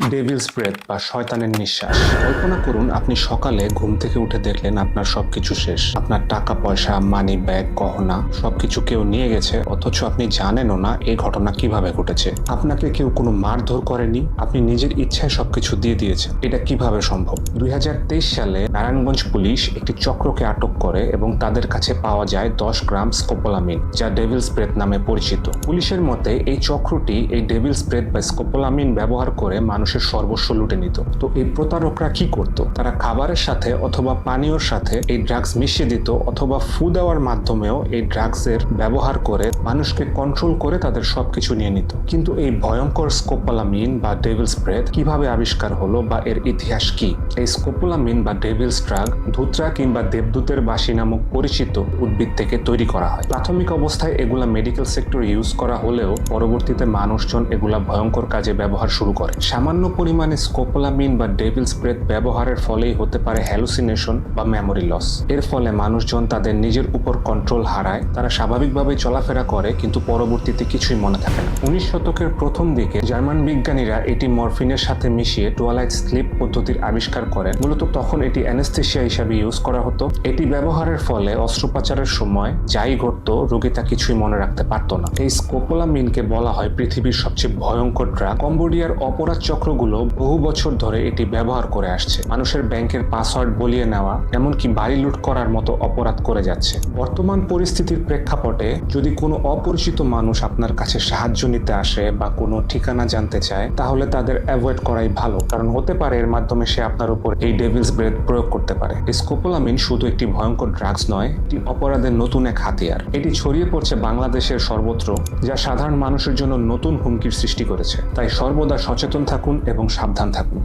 Devil's breadth বা শয়তানের নিঃশ্বাস। কল্পনা করুন আপনি সকালে ঘুম থেকে উঠে দেখলেন আপনার সবকিছু শেষ। আপনার টাকা পয়সা, মানি ব্যাগ, গহনা সবকিছু কেউ নিয়ে গেছে, অথচ আপনি জানেনও না এই ঘটনা কিভাবে ঘটেছে। আপনাকে কেউ কোনো মারধর করেনি, আপনি নিজের ইচ্ছায় সবকিছু দিয়ে দিয়েছেন। এটা কিভাবে সম্ভব? 2023 সালে নারায়ণগঞ্জ পুলিশ একটি চক্রকে আটক করে এবং তাদের কাছে পাওয়া যায় 10 গ্রাম স্কোপোলামিন, যা ডেভিলস ব্রেথ নামে পরিচিত। পুলিশের মতে এই চক্রটি এই ডেভিলস ব্রেথ বা স্কোপোলামিন ব্যবহার করে মানুষের সর্বস্ব লুটে নিত। তো এই প্রতারকরা কি করত? তারা খাবারের সাথে অথবা পানীয়র সাথে এই ড্রাগস মিশিয়ে দিত, অথবা ফু দেওয়ার মাধ্যমেও এই ড্রাগসের ব্যবহার করে মানুষকে কন্ট্রোল করে তাদের সবকিছু নিয়ে নিত। কিন্তু এই ভয়ঙ্কর স্কোপোলামিন বা ডেভিলস ব্রেথ কিভাবে আবিষ্কার হলো বা এর ইতিহাস কি? এই স্কোপোলামিন বা ডেভিলস ড্রাগ ধুত্রা কিংবা দেবদূতের বাসি নামক পরিচিত উদ্ভিদ থেকে তৈরি করা হয়। প্রাথমিক অবস্থায় এগুলা মেডিকেল সেক্টরে ইউজ করা হলেও পরবর্তীতে মানুষজন এগুলা ভয়ঙ্কর কাজে ব্যবহার শুরু করে। সামান্য পরিমাণে স্কোপোলামিন বা ডেভিলস ব্রেথ ব্যবহারের ফলেই হতে পারে হ্যালুসিনেশন বা মেমোরি লস। এর ফলে মানুষজন তাদের নিজের উপর কন্ট্রোল হারায়, তারা স্বাভাবিকভাবে চলাফেরা করে কিন্তু পরবর্তীতে কিছুই মনে থাকে না। 19 শতকের প্রথম দিকে জার্মান বিজ্ঞানীরা এটি মরফিনের সাথে মিশিয়ে টুয়ালাইট স্লিপ পদ্ধতির আবিষ্কার করেন। মূলত তখন এটি অ্যানেস্থেসিয়া হিসাবে ইউজ করা হতো। এটি ব্যবহারের ফলে অস্ত্রোপচারের সময় যাই ঘটতো রোগী তা কিছুই মনে রাখতে পারতো না। এই স্কোপোলামিনকে বলা হয় পৃথিবীর সবচেয়ে ভয়ঙ্কর ড্রাগ। কম্বোডিয়ার অপরাধ চক্রগুলো বহু বছর ধরে এটি ব্যবহার করে আসছে। মানুষের ব্যাংকের পাসওয়ার্ড বলিয়ে নেওয়া, এমনকি বাড়ি লুট করার মতো অপরাধ করে যাচ্ছে। বর্তমান পরিস্থিতির প্রেক্ষাপটে যদি কোনো অপরিচিত মানুষ আপনার কাছে সাহায্য নিতে আসে বা কোনো ঠিকানা জানতে চায়, তাহলে তাদের অ্যাভয়েড করাই ভালো, কারণ হতে পারে এর মাধ্যমে সে আপনার উপর এই ডেভিলস ব্রেথ প্রয়োগ করতে পারে। এই স্কোপোলামিন শুধু একটি ভয়ঙ্কর ড্রাগস নয়, এটি অপরাধের নতুন এক হাতিয়ার। এটি ছড়িয়ে পড়ছে বাংলাদেশের সর্বত্র, যা সাধারণ মানুষের জন্য নতুন হুমকির সৃষ্টি করেছে। তাই সর্বদা সচেতন থাকুন এবং সাবধান থাকুন।